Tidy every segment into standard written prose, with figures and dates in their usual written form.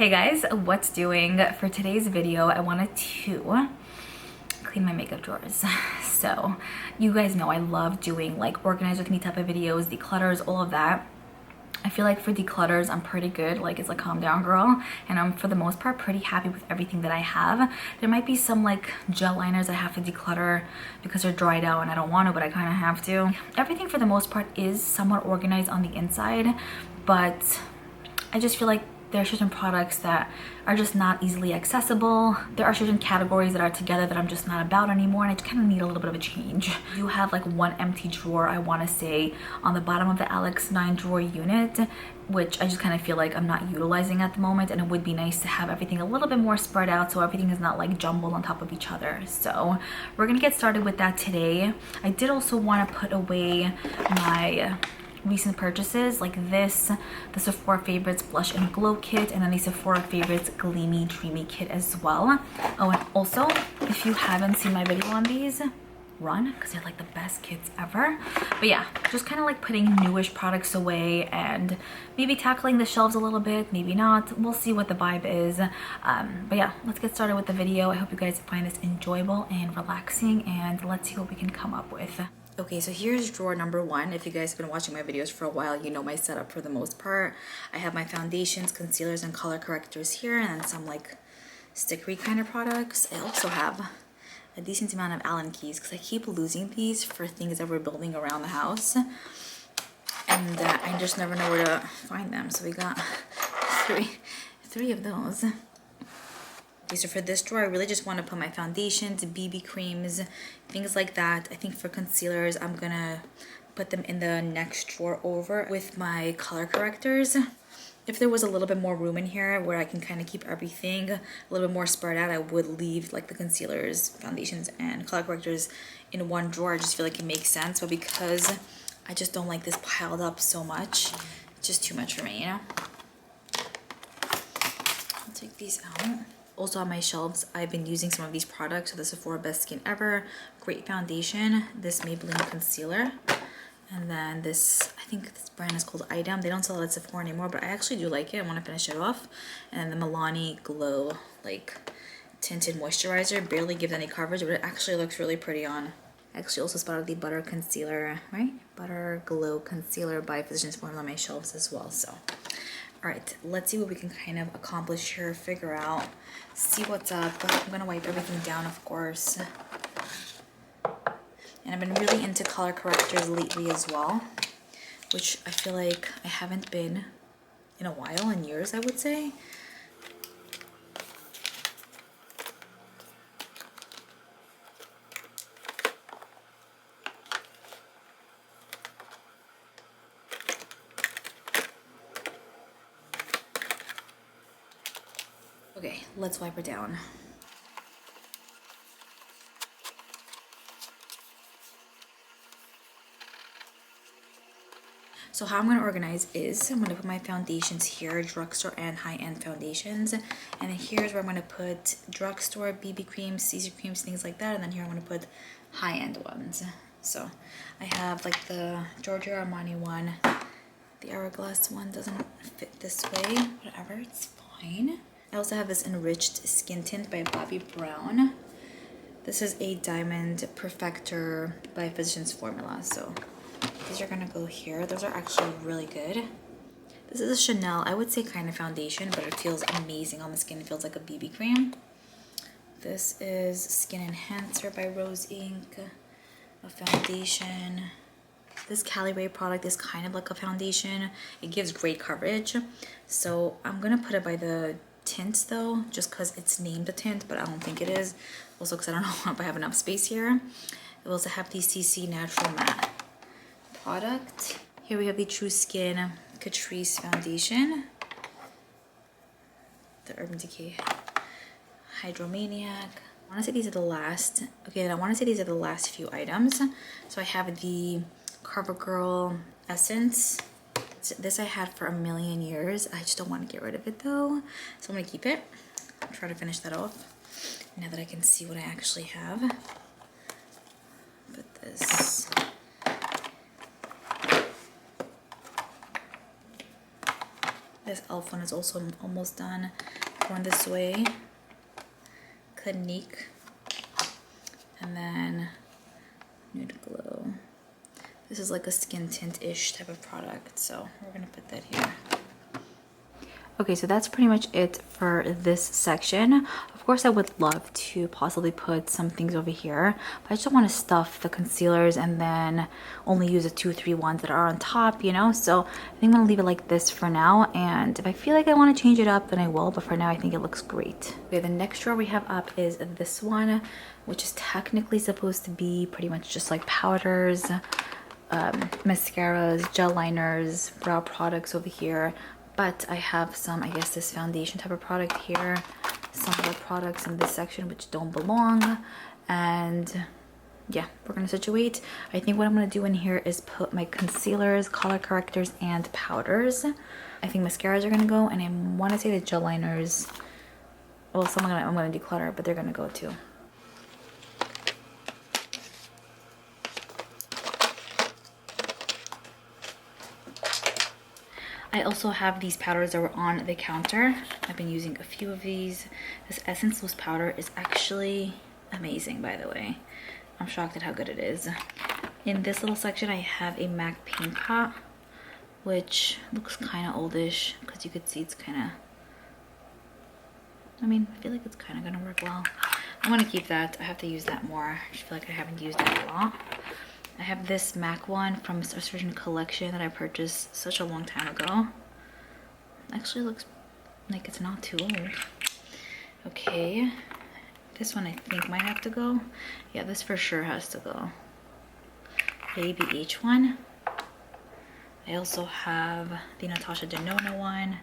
Hey guys, what's doing? For today's video, I wanted to clean my makeup drawers. So you guys know I love doing like organize with me type of videos, declutters, all of that. I feel like for declutters, I'm pretty good. Like, it's a calm down girl, and I'm for the most part pretty happy with everything that I have. There might be some like gel liners I have to declutter because they're dried out and I don't want to, but I kind of have to. Everything for the most part is somewhat organized on the inside, but I just feel like there are certain products that are just not easily accessible. There are certain categories that are together that I'm just not about anymore, and I kind of need a little bit of a change. You have like one empty drawer, I want to say, on the bottom of the Alex 9 drawer unit, which I just kind of feel like I'm not utilizing at the moment, and it would be nice to have everything a little bit more spread out so everything is not like jumbled on top of each other. So we're gonna get started with that today. I did also want to put away my recent purchases, like this, the Sephora Favorites Blush and Glow Kit, and then the Sephora Favorites Gleamy Dreamy Kit as well. Oh, and also, if you haven't seen my video on these, run, because they're like the best kits ever. But yeah, just kind of like putting newish products away and maybe tackling the shelves a little bit, maybe not. We'll see what the vibe is. But yeah, let's get started with the video. I hope you guys find this enjoyable and relaxing, and let's see what we can come up with. Okay, so here's drawer number one. If you guys have been watching my videos for a while, you know my setup for the most part. I have my foundations, concealers, and color correctors here, and then some like stickery kind of products. I also have a decent amount of Allen keys because I keep losing these for things that we're building around the house, and I just never know where to find them. So we got three of those. Okay, so for this drawer, I really just want to put my foundations, BB creams, things like that. I think for concealers, I'm gonna put them in the next drawer over with my color correctors. If there was a little bit more room in here where I can kind of keep everything a little bit more spread out, I would leave like the concealers, foundations, and color correctors in one drawer. I just feel like it makes sense, but because I just don't like this piled up so much, it's just too much for me, you know? I'll take these out. Also on my shelves, I've been using some of these products. So the Sephora Best Skin Ever, great foundation, this Maybelline concealer, and then this, I think this brand is called Item. They don't sell it at Sephora anymore, but I actually do like it. I want to finish it off. And then the Milani Glow like tinted moisturizer, barely gives any coverage, but it actually looks really pretty on. I actually also spotted the Butter Concealer, right? Butter Glow Concealer by Physicians Formula on my shelves as well. So all right, let's see what we can kind of accomplish here, figure out, see what's up. I'm gonna wipe everything down, of course. And I've been really into color correctors lately as well, which I feel like I haven't been in a while, in years, I would say. Okay, let's wipe her down. So how I'm going to organize is I'm going to put my foundations here, drugstore and high-end foundations. And then here's where I'm going to put drugstore, BB creams, CC creams, things like that. And then here I'm going to put high-end ones. So I have like the Giorgio Armani one. The Hourglass one doesn't fit this way. Whatever, it's fine. I also have this Enriched Skin Tint by Bobbi Brown. This is a Diamond Perfector by Physicians Formula. So these are gonna go here. Those are actually really good. This is a Chanel, I would say kind of foundation, but it feels amazing on the skin. It feels like a BB cream. This is Skin Enhancer by Rose Inc. A foundation. This Cali Ray product is kind of like a foundation. It gives great coverage. So I'm gonna put it by the tint though, just because it's named a tint, but I don't think it is. Also because I don't know if I have enough space here. We also have the CC Natural Matte product. Here we have the True Skin Catrice foundation. The Urban Decay Hydromaniac. I want to say these are the last. Okay, I want to say these are the last few items. So I have the CoverGirl Essence. This I had for a million years. I just don't want to get rid of it though. So I'm going to keep it. Try to finish that off now that I can see what I actually have. Put this. This elf one is also almost done. Going this way. Clinique. And then Nude Glow. This is like a skin tint-ish type of product, so we're gonna put that here. Okay, so that's pretty much it for this section. Of course, I would love to possibly put some things over here, but I just don't want to stuff the concealers and then only use the 2-3 ones that are on top, you know? So I think I'm gonna leave it like this for now, and if I feel like I want to change it up, then I will, but for now I think it looks great. Okay, the next drawer we have up is this one, which is technically supposed to be pretty much just like powders, mascaras, gel liners, brow products over here. But I have some, I guess, this foundation type of product here, some other products in this section which don't belong, and yeah, we're gonna situate. I think what I'm gonna do in here is put my concealers, color correctors, and powders. I think mascaras are gonna go, and I want to say the gel liners. Well, I'm gonna declutter, but they're gonna go too. I also have these powders that were on the counter. I've been using a few of these. This Essence Loose powder is actually amazing, by the way. I'm shocked at how good it is. In this little section, I have a MAC paint pot, which looks kind of oldish because you could see it's kind of, I feel like it's kind of gonna work well. I'm gonna keep that. I have to use that more. I just feel like I haven't used it a lot. I have this MAC one from a certain collection that I purchased such a long time ago. Actually looks like it's not too old. Okay, this one I think might have to go. Yeah, this for sure has to go. Baby H one. I also have the Natasha Denona one,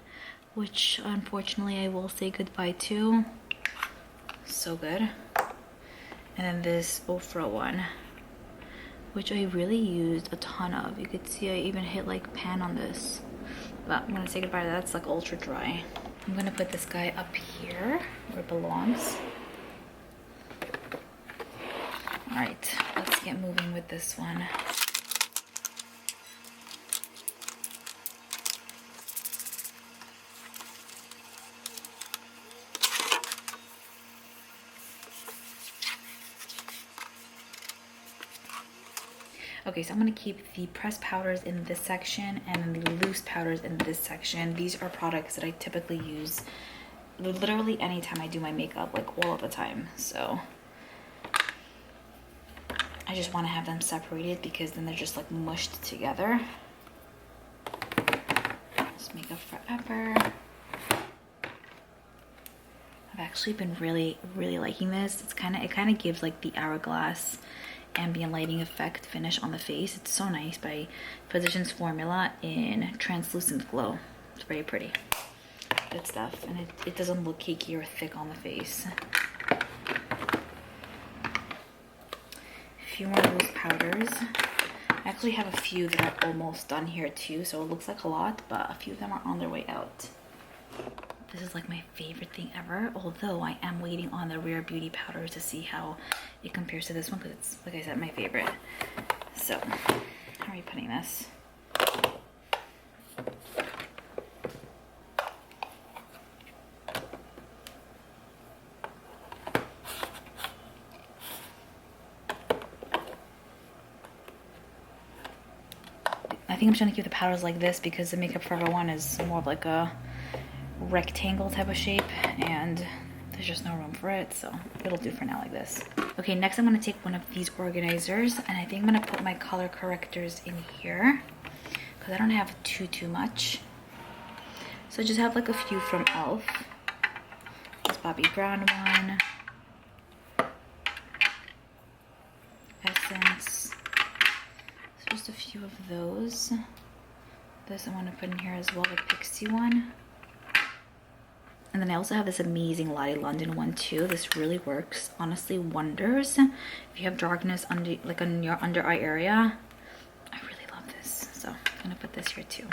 which unfortunately I will say goodbye to. So good. And then this Ofra one, which I really used a ton of. You could see I even hit like pan on this. But I'm gonna say goodbye to that. It's like ultra dry. I'm gonna put this guy up here where it belongs. All right, let's get moving with this one. Okay, so I'm gonna keep the pressed powders in this section and then the loose powders in this section. These are products that I typically use literally anytime I do my makeup, like all of the time. So I just wanna have them separated because then they're just like mushed together. It's Makeup Forever. I've actually been really liking this. It kind of gives like the hourglass ambient lighting effect finish on the face. It's so nice, by Physicians Formula in Translucent Glow. It's very pretty. Good stuff. And it doesn't look cakey or thick on the face. A few more loose powders. I actually have a few that are almost done here too, so it looks like a lot, but a few of them are on their way out. This is like my favorite thing ever, although I am waiting on the Rare Beauty powder to see how it compares to this one, because it's, like I said, my favorite. So, how are you putting this? I think I'm just gonna keep the powders like this because the Makeup Forever one is more of like a rectangle type of shape and there's just no room for it, so it'll do for now like this. Okay, next I'm gonna take one of these organizers and I think I'm gonna put my color correctors in here because I don't have too much. So I just have like a few from e.l.f. This Bobbi Brown one, Essence, so just a few of those. This I want to put in here as well, the Pixie one. And then I also have this amazing Lottie London one too. This really works, honestly, wonders. If you have darkness under, like on your under eye area, I really love this. So I'm gonna put this here too.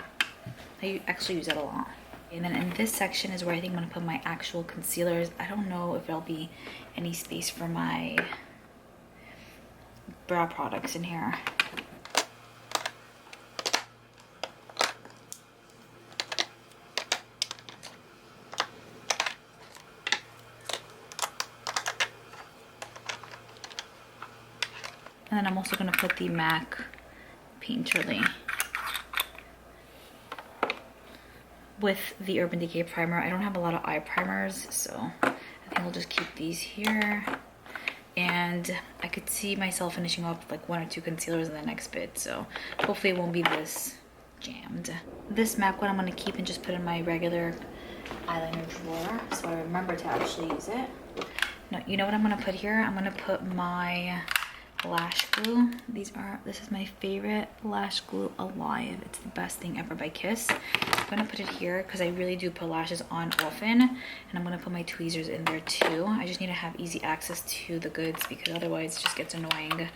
I actually use it a lot. And then in this section is where I think I'm gonna put my actual concealers. I don't know if there'll be any space for my brow products in here. And then I'm also going to put the MAC Painterly with the Urban Decay primer. I don't have a lot of eye primers, so I think I'll just keep these here. And I could see myself finishing off like 1 or 2 concealers in the next bit, so hopefully it won't be this jammed. This MAC one I'm going to keep and just put in my regular eyeliner drawer so I remember to actually use it. No, you know what I'm going to put here? I'm going to put my lash glue. This is my favorite lash glue alive. It's the best thing ever by Kiss. I'm gonna put it here because I really do put lashes on often, and I'm gonna put my tweezers in there too. I just need to have easy access to the goods because otherwise it just gets annoying.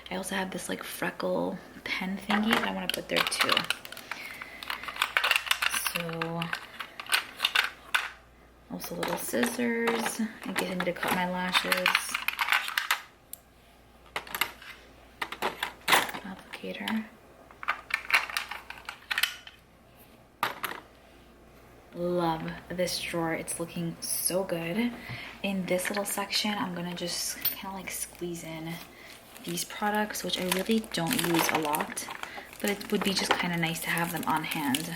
I also have this like freckle pen thingy that I want to put there too. So also little scissors in case I need to cut my lashes. Applicator. Love this drawer. It's looking so good. In this little section, I'm gonna just kind of like squeeze in these products, which I really don't use a lot, but it would be just kind of nice to have them on hand.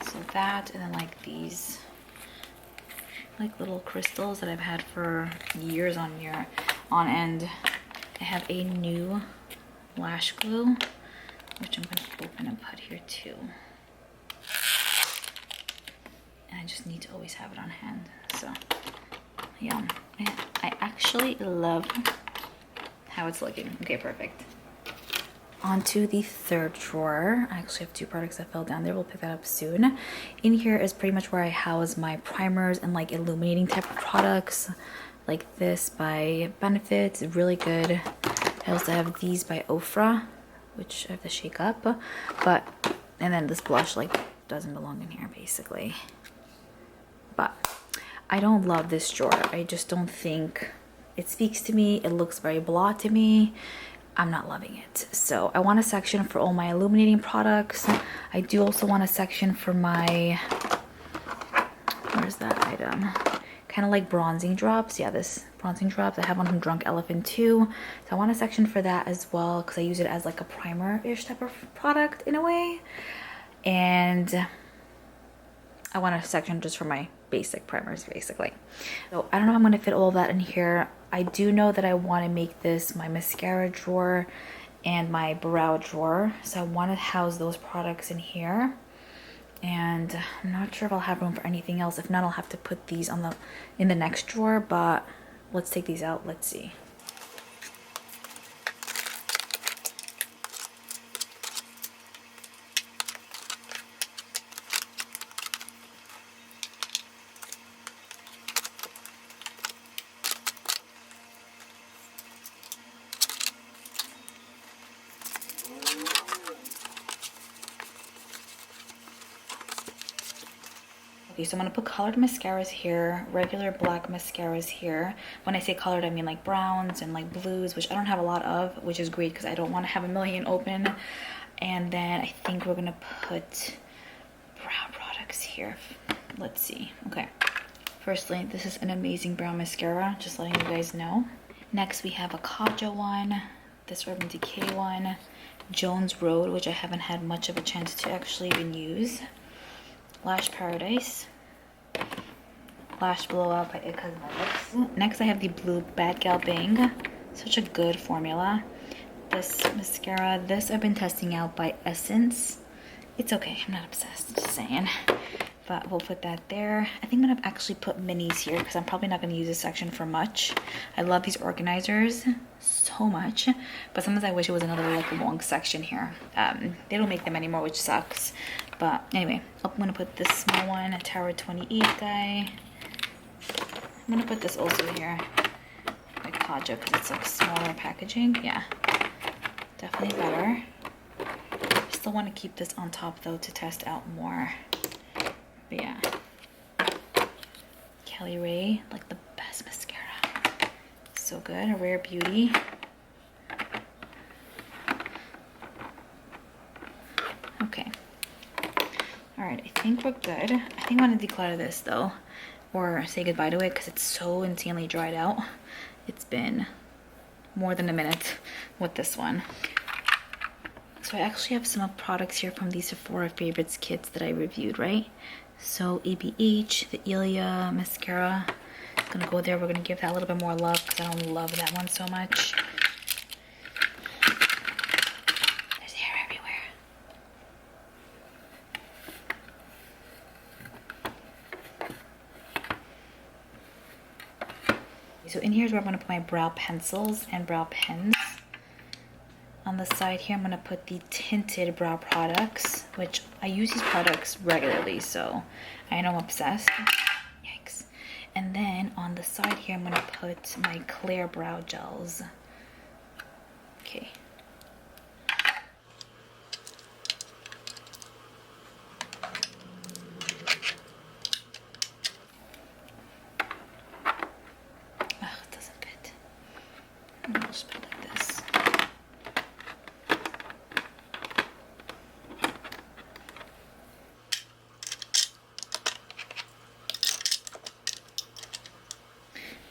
So that, and then like these like little crystals that I've had for years on end. I have a new lash glue, which I'm going to open and put here too. And I just need to always have it on hand. So yeah, I actually love how it's looking. Okay, perfect. Onto the third drawer. I actually have 2 products that fell down there. We'll pick that up soon. In here is pretty much where I house my primers and like illuminating type of products, like this by Benefit. It's really good. I also have these by Ofra, which I have to shake up, and then this blush like doesn't belong in here basically. But I don't love this drawer. I just don't think it speaks to me. It looks very blah to me. I'm not loving it. So I want a section for all my illuminating products. I do also want a section for my, where's that item? Kind of like bronzing drops. Yeah, this bronzing drops. I have one from Drunk Elephant too. So I want a section for that as well because I use it as like a primer-ish type of product in a way. And I want a section just for my basic primers basically. So I don't know if I'm going to fit all of that in here. I do know that I want to make this my mascara drawer and my brow drawer. So I want to house those products in here. And I'm not sure if I'll have room for anything else. If not, I'll have to put these in the next drawer, but let's take these out. Let's see. Okay, so I'm going to put colored mascaras here, regular black mascaras here. When I say colored, I mean like browns and like blues, which I don't have a lot of, which is great because I don't want to have a million open. And then I think we're going to put brow products here. Let's see. Okay. Firstly, this is an amazing brown mascara, just letting you guys know. Next, we have a Kaja one, this Urban Decay one, Jones Road, which I haven't had much of a chance to actually even use. Lash Paradise, Lash Blowout by It Cosmetics. Next I have the Blue Bad Gal Bang. Such a good formula. This mascara, this I've been testing out by Essence. It's okay, I'm not obsessed, just saying. But we'll put that there. I think I'm gonna actually put minis here because I'm probably not gonna use this section for much. I love these organizers so much, but sometimes I wish it was another like long section here. They don't make them anymore, which sucks. But anyway, I'm gonna put this small one, a Tower 28 die. I'm gonna put this also here, like Kaja, because it's like smaller packaging. Yeah, definitely better. Still want to keep this on top though to test out more. But yeah, Kelly Ray, like the best mascara. So good, a Rare Beauty. Okay. All right, I think we're good. I think I'm gonna declutter this though, or say goodbye to it because it's so insanely dried out. It's been more than a minute with this one. So I actually have some products here from the Sephora Favorites kits that I reviewed, right? So ABH, the Ilia mascara. It's gonna go there. We're gonna give that a little bit more love because I don't love that one so much. There's hair everywhere. So in here is where I'm gonna put my brow pencils and brow pens. On the side here, I'm gonna put the tinted brow products, which I use these products regularly, so I know I'm obsessed. Yikes. And then on the side here, I'm gonna put my clear brow gels. Okay. Ugh, it doesn't fit. I'll just put it like this.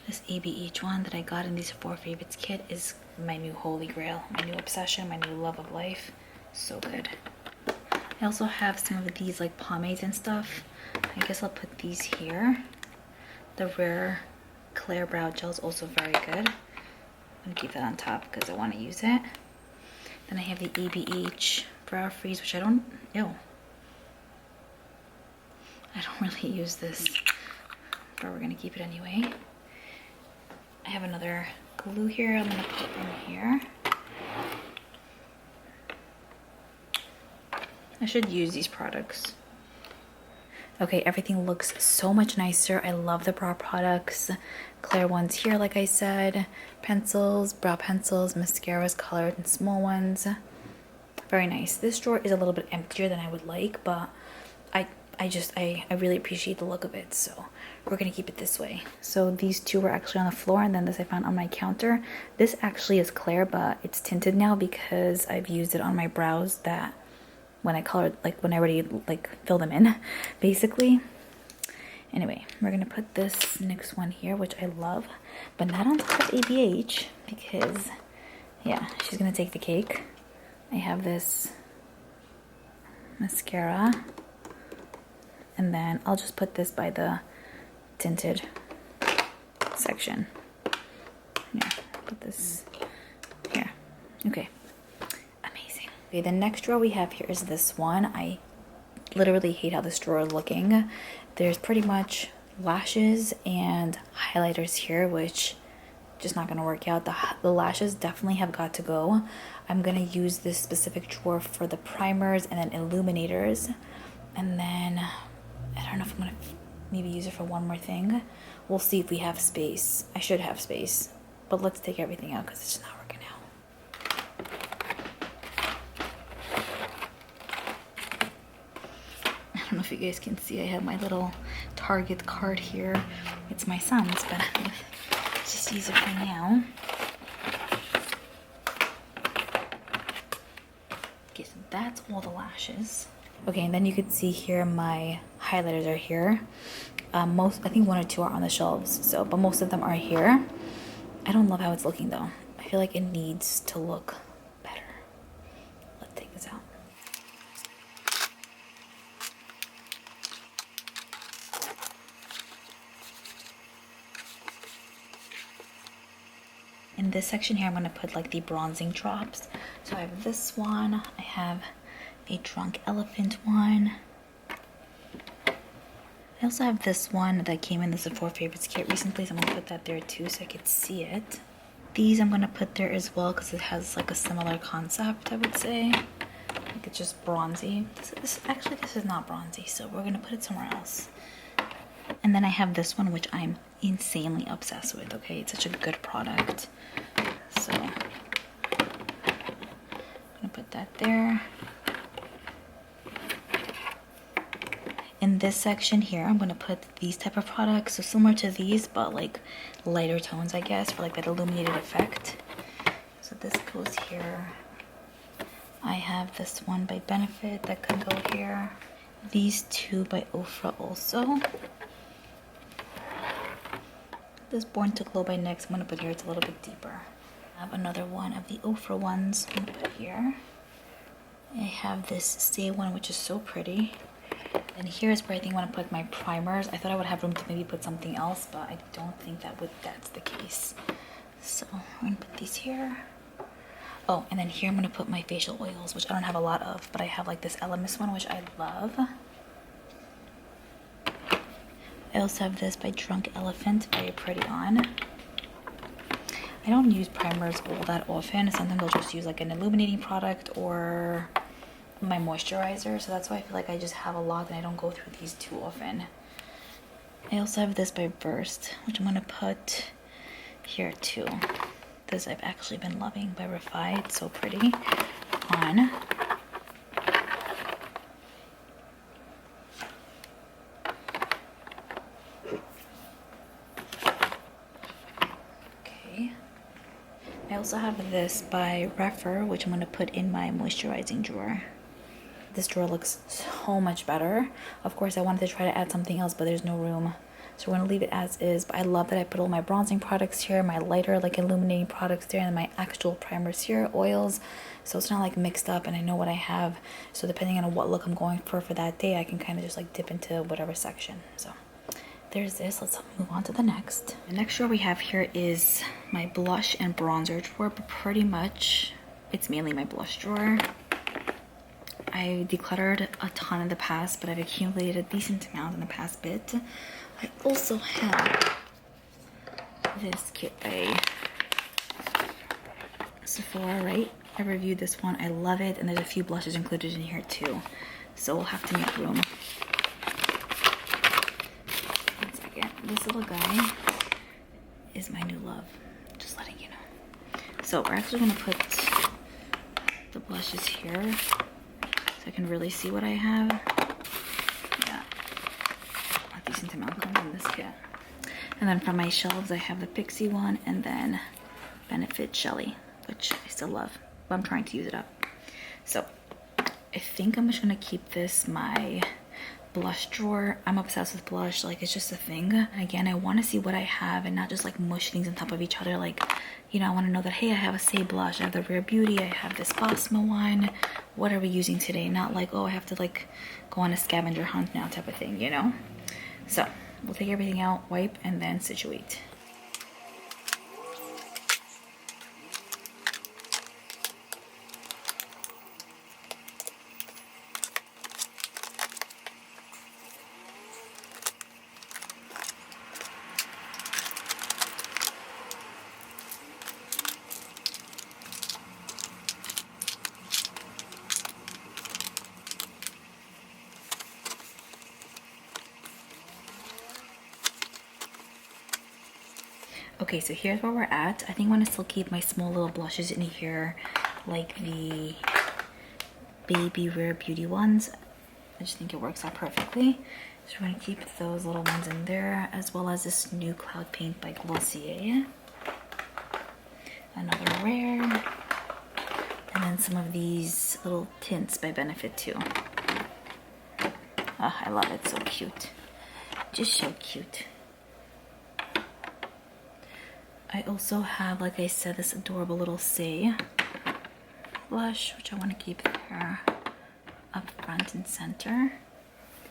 This ABH one that I got in the Sephora Favorites kit is my new holy grail, my new obsession, my new love of life. So good. I also have some of these like pomades and stuff. I guess I'll put these here. The Rare Clear Brow Gel is also very good. I'm gonna keep that on top because I want to use it. Then I have the ABH Brow Freeze, which I don't really use this, but we're gonna keep it anyway. I have another glue here I'm gonna put in here. I should use these products. Okay, everything looks so much nicer. I love the brow products. Clear ones here, like I said. Pencils, brow pencils, mascaras, colored and small ones. Very nice. This drawer is a little bit emptier than I would like, but I really appreciate the look of it, so we're gonna keep it this way. So these two were actually on the floor, and then this I found on my counter. This actually is clear, but it's tinted now because I've used it on my brows that when I colored, like when I already like fill them in, basically. Anyway, we're gonna put this next one here, which I love, but not on top of ABH because, yeah, she's gonna take the cake. I have this mascara. And then I'll just put this by the tinted section. Yeah, put this here. Okay, amazing. Okay, the next drawer we have here is this one. I literally hate how this drawer is looking. There's pretty much lashes and highlighters here, which just not gonna work out. The lashes definitely have got to go. I'm gonna use this specific drawer for the primers and then illuminators. And then I don't know if I'm gonna maybe use it for one more thing. We'll see if we have space. I should have space, but let's take everything out because it's just not working out. I don't know if you guys can see, I have my little Target card here. It's my son's, but let's just use it for now. Okay, so that's all the lashes. Okay, and then you can see here my highlighters are here. I think one or two are on the shelves, but most of them are here. I don't love how it's looking though. I feel like it needs to look better. Let's take this out. In this section here, I'm gonna put like the bronzing drops. So I have this one, I have a Drunk Elephant one. I also have this one that came in the Sephora Favorites kit recently, so I'm gonna put that there too so I could see it. These I'm gonna put there as well because it has like a similar concept, I would say. Like it's just bronzy. This is not bronzy, so we're gonna put it somewhere else. And then I have this one, which I'm insanely obsessed with, okay? It's such a good product. So I'm gonna put that there. In this section here, I'm going to put these type of products, so similar to these, but like lighter tones, I guess, for like that illuminated effect. So this goes here. I have this one by Benefit that can go here. These two by Ofra also. This Born to Glow by NYX, I'm going to put here, it's a little bit deeper. I have another one of the Ofra ones I'm gonna put here. I have this Stay one, which is so pretty. And here's where I think I want to put my primers. I thought I would have room to maybe put something else, but I don't think that's the case. So I'm gonna put these here. Oh, and then here I'm gonna put my facial oils, which I don't have a lot of, but I have like this Elemis one, which I love. I also have this by Drunk Elephant, very pretty on. I don't use primers all that often. Sometimes I'll just use like an illuminating product or my moisturizer, so that's why I feel like I just have a lot and I don't go through these too often. I also have this by Burst, which I'm gonna put here too. This I've actually been loving, by Refi. It's so pretty on. Okay. I also have this by Refer, which I'm gonna put in my moisturizing drawer. This drawer looks so much better. Of course, I wanted to try to add something else, but there's no room. So we're gonna leave it as is. But I love that I put all my bronzing products here, my lighter, like illuminating products there, and my actual primers here, oils. So it's not like mixed up and I know what I have. So depending on what look I'm going for that day, I can kind of just like dip into whatever section. So there's this. Let's move on to the next. The next drawer we have here is my blush and bronzer drawer, but pretty much it's mainly my blush drawer. I decluttered a ton in the past, but I've accumulated a decent amount in the past bit. I also have this kit by Sephora, right? I reviewed this one. I love it, and there's a few blushes included in here too. So we'll have to make room. One second. This little guy is my new love. Just letting you know. So we're actually gonna put the blushes here, I can really see what I have. Yeah, a decent amount comes in this kit. And then from my shelves, I have the Pixie one and then Benefit Shelly, which I still love, but I'm trying to use it up. So I think I'm just gonna keep this my blush drawer. I'm obsessed with blush, like it's just a thing. And again, I want to see what I have and not just like mush things on top of each other. Like, you know, I want to know that, hey, I have a Say blush, I have the Rare Beauty, I have this Bosma one. What are we using today? Not like, oh, I have to like go on a scavenger hunt now type of thing, you know? So we'll take everything out, wipe, and then situate. Okay, so here's where we're at. I think I'm gonna still keep my small little blushes in here, like the Baby Rare Beauty ones. I just think it works out perfectly. So we're gonna keep those little ones in there, as well as this new Cloud Paint by Glossier. Another Rare. And then some of these little tints by Benefit too. Oh, I love it, so cute. Just so cute. I also have, like I said, this adorable little Say blush, which I want to keep there up front and center.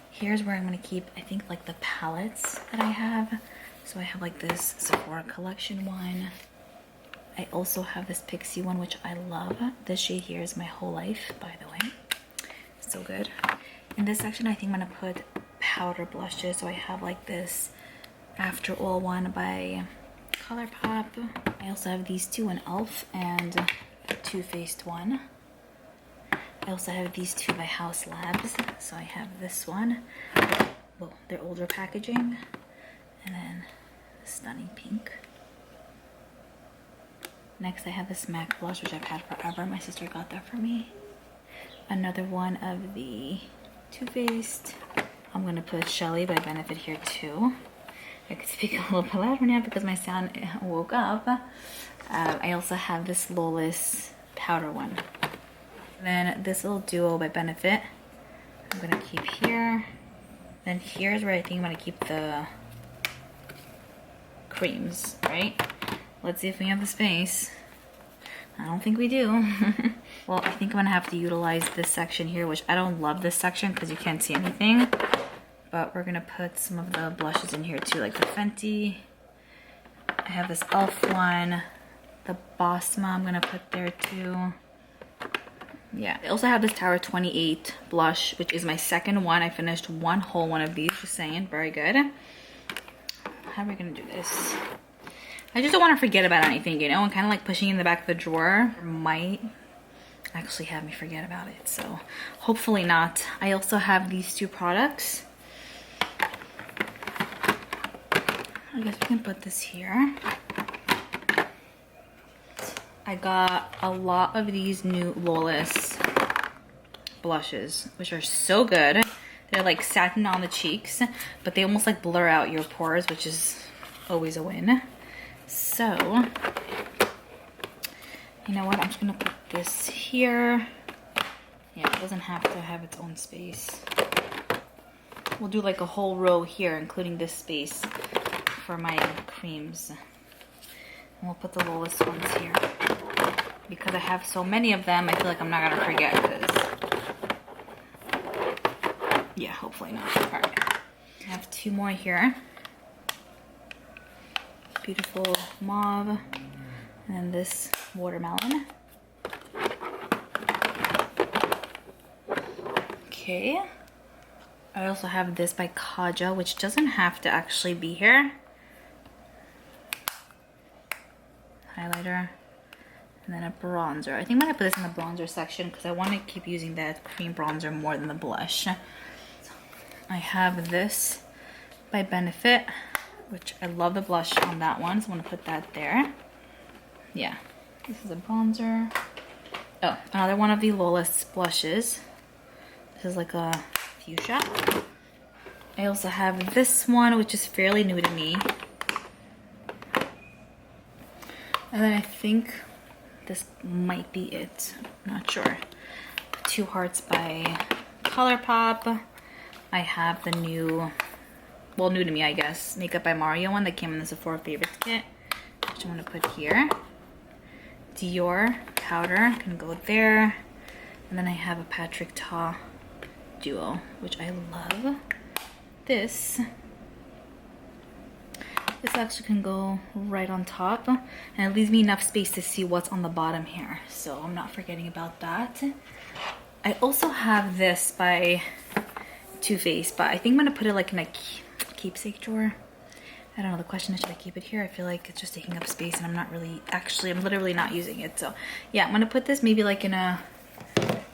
Here's where I'm going to keep, I think, like the palettes that I have. So I have like this Sephora collection one. I also have this Pixie one, which I love. This shade here is My Whole Life, by the way. So good. In this section, I think I'm going to put powder blushes. So I have like this After All one by ColourPop. I also have these two, an e.l.f. and a Too Faced one. I also have these two by House Labs. So I have this one. Well, they're older packaging. And then the stunning pink. Next I have this MAC blush, which I've had forever. My sister got that for me. Another one of the Too Faced. I'm going to put Shelly by Benefit here too. I could speak a little bit louder now because my son woke up. I also have this Lawless powder one. Then this little duo by Benefit, I'm gonna keep here. Then here's where I think I'm gonna keep the creams, right? Let's see if we have the space. I don't think we do. Well, I think I'm gonna have to utilize this section here, which I don't love this section because you can't see anything. But we're gonna put some of the blushes in here too, like the Fenty. I have this e.l.f. one. The Bosma I'm gonna put there too. Yeah, I also have this Tower 28 blush, which is my second one. I finished one whole one of these, just saying, very good. How are we gonna do this? I just don't want to forget about anything, you know, and kind of like pushing in the back of the drawer might actually have me forget about it. So hopefully not. I also have these two products. I guess we can put this here. I got a lot of these new Liora.y blushes, which are so good. They're like satin on the cheeks, but they almost like blur out your pores, which is always a win. So, you know what? I'm just gonna put this here. Yeah, it doesn't have to have its own space. We'll do like a whole row here, including this space for my creams. And we'll put the Liora.y ones here. Because I have so many of them, I feel like I'm not gonna forget because, yeah, hopefully not. All right, I have two more here. Beautiful mauve, and this watermelon. Okay, I also have this by Kaja, which doesn't have to actually be here. Highlighter. And then a bronzer. I think I'm gonna put this in the bronzer section because I want to keep using that cream bronzer more than the blush. I have this by Benefit, which I love the blush on that one, so I'm gonna put that there. Yeah, this is a bronzer. Oh, another one of the Liora.y blushes. This is like a fuchsia. I also have this one, which is fairly new to me. And then I think this might be it. I'm not sure. Two Hearts by ColourPop. I have the new, well, new to me, I guess, Makeup by Mario one that came in the Sephora Favorites kit, which I'm gonna put here. Dior powder can go there. And then I have a Patrick Ta duo, which I love. This actually can go right on top, and it leaves me enough space to see what's on the bottom here, so I'm not forgetting about that. I also have this by Too Faced, but I think I'm gonna put it like in a keepsake drawer. I don't know, the question is, should I keep it here? I feel like it's just taking up space and I'm not really, actually, I'm literally not using it. So yeah, I'm gonna put this maybe like in a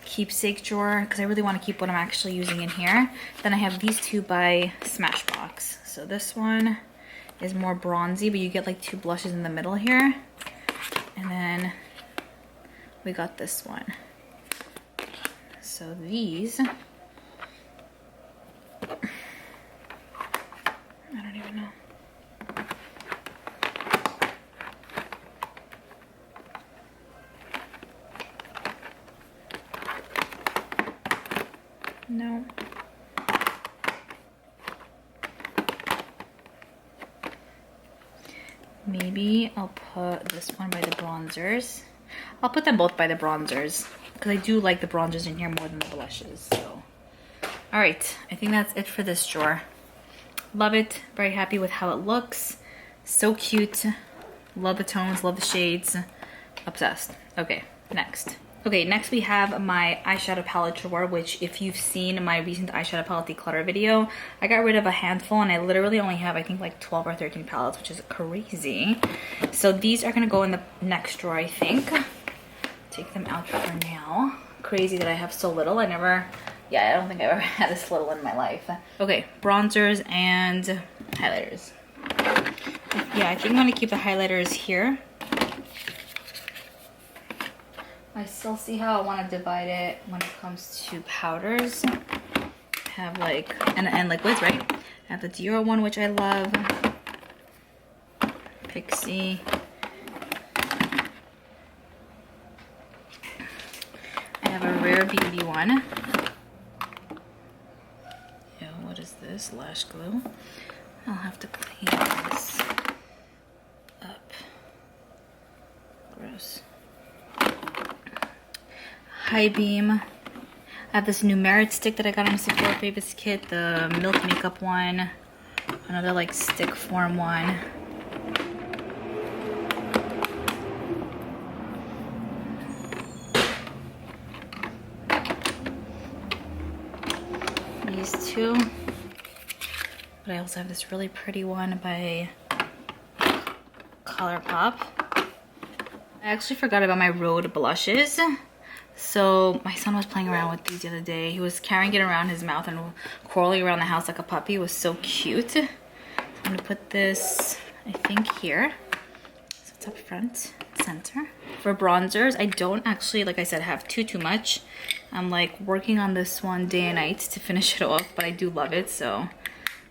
keepsake drawer because I really want to keep what I'm actually using in here. Then I have these two by Smashbox. So this one is more bronzy, but you get like two blushes in the middle here. And then we got this one. So these, I don't even know. No. Maybe I'll put this one by the bronzers. I'll put them both by the bronzers because I do like the bronzers in here more than the blushes. So, all right, I think that's it for this drawer. Love it. Very happy with how it looks. So cute. Love the tones. Love the shades. Obsessed. Okay, next. Okay, next we have my eyeshadow palette drawer, which if you've seen my recent eyeshadow palette declutter video, I got rid of a handful and I literally only have, I think, like 12 or 13 palettes, which is crazy. So these are gonna go in the next drawer, I think. Take them out for now. Crazy that I have so little. I don't think I've ever had this little in my life. Okay, bronzers and highlighters. Yeah, I think I'm gonna keep the highlighters here. I still see how I want to divide it when it comes to powders. I have like, and liquids, right? I have the Dior one, which I love. Pixie. I have a Rare Beauty one. Ew, what is this? Lash glue. I'll have to clean this up. Gross. High Beam. I have this new Merit stick that I got on Sephora Favorites kit, the Milk Makeup one, another like stick form one. These two. But I also have this really pretty one by ColourPop. I actually forgot about my Rhode blushes. So my son was playing around with these the other day. He was carrying it around his mouth and crawling around the house like a puppy. It was so cute. So I'm gonna put this, I think, here. So it's up front, center. For bronzers, I don't actually, like I said, have too much. I'm like working on this one day and night to finish it off, but I do love it, so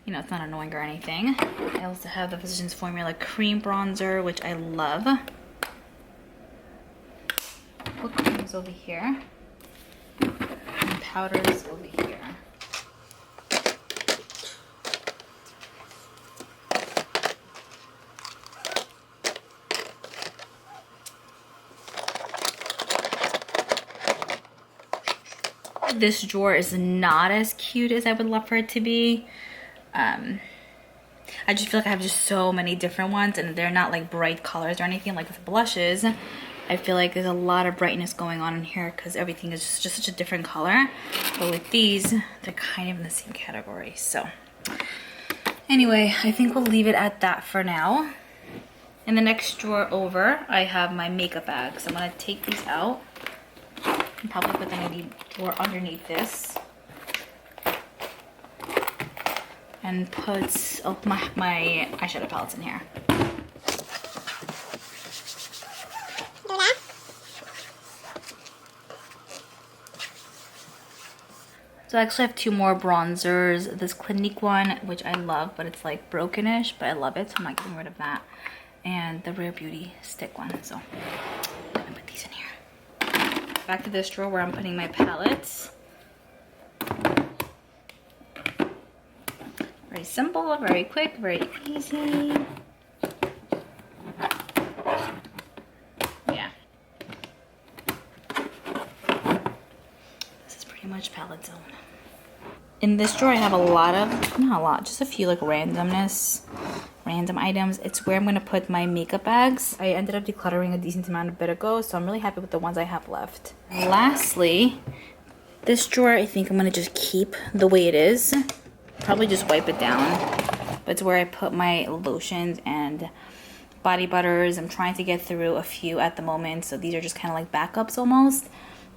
you know, it's not annoying or anything. I also have the Physicians Formula Cream Bronzer, which I love. What cream is over here? And powders over here. This drawer is not as cute as I would love for it to be. I just feel like I have just so many different ones, and they're not like bright colors or anything. Like with blushes, I feel like there's a lot of brightness going on in here because everything is just such a different color. But with these, they're kind of in the same category. So anyway, I think we'll leave it at that for now. In the next drawer over, I have my makeup bags. I'm gonna take these out and probably put them in the drawer underneath this. And put my eyeshadow palettes in here. So I actually have two more bronzers. This Clinique one, which I love, but it's like brokenish, but I love it, so I'm not getting rid of that. And the Rare Beauty stick one, so I'm gonna put these in here. Back to this drawer where I'm putting my palettes. Very simple, very quick, very easy. Yeah. This is pretty much palette zone. In this drawer I have a lot of, not a lot, just a few like random items. It's where I'm going to put my makeup bags. I ended up decluttering a decent amount a bit ago, so I'm really happy with the ones I have left. Lastly, this drawer I think I'm going to just keep the way it is. Probably just wipe it down, but it's where I put my lotions and body butters. I'm trying to get through a few at the moment, so these are just kind of like backups almost.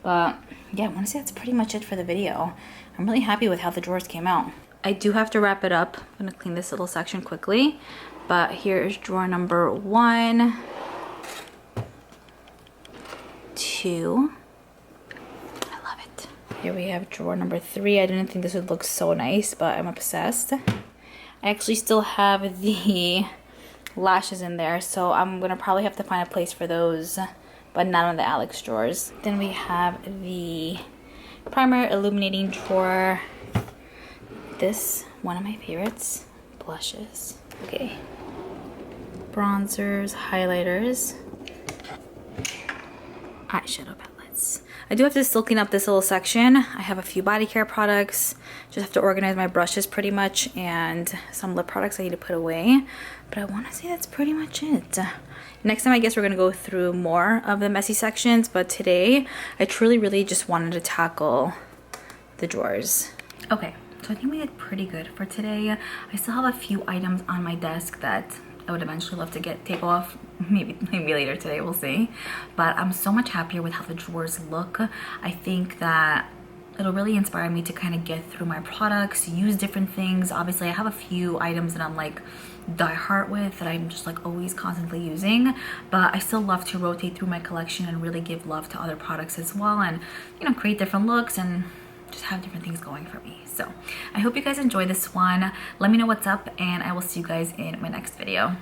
But yeah, I want to say that's pretty much it for the video. I'm really happy with how the drawers came out. I do have to wrap it up. I'm gonna clean this little section quickly, but here is drawer number 1, 2. Here we have drawer number 3. I didn't think this would look so nice, but I'm obsessed. I actually still have the lashes in there, so I'm gonna probably have to find a place for those, but not on the Alex drawers. Then we have the primer illuminating drawer. This, one of my favorites, blushes. Okay. Bronzers, highlighters, eyeshadow palettes. I do have to still clean up this little section. I have a few body care products. Just have to organize my brushes pretty much, and some lip products I need to put away. But I want to say that's pretty much it. Next time I guess we're going to go through more of the messy sections, but today I truly really just wanted to tackle the drawers. Okay, so I think we did pretty good for today. I still have a few items on my desk that I would eventually love to take off, maybe later today, we'll see. But I'm so much happier with how the drawers look. I think that it'll really inspire me to kind of get through my products, use different things. Obviously, I have a few items that I'm like die hard with, that I'm just like always constantly using, but I still love to rotate through my collection and really give love to other products as well, and you know, create different looks and just have different things going for me. So I hope you guys enjoy this one. Let me know what's up, and I will see you guys in my next video.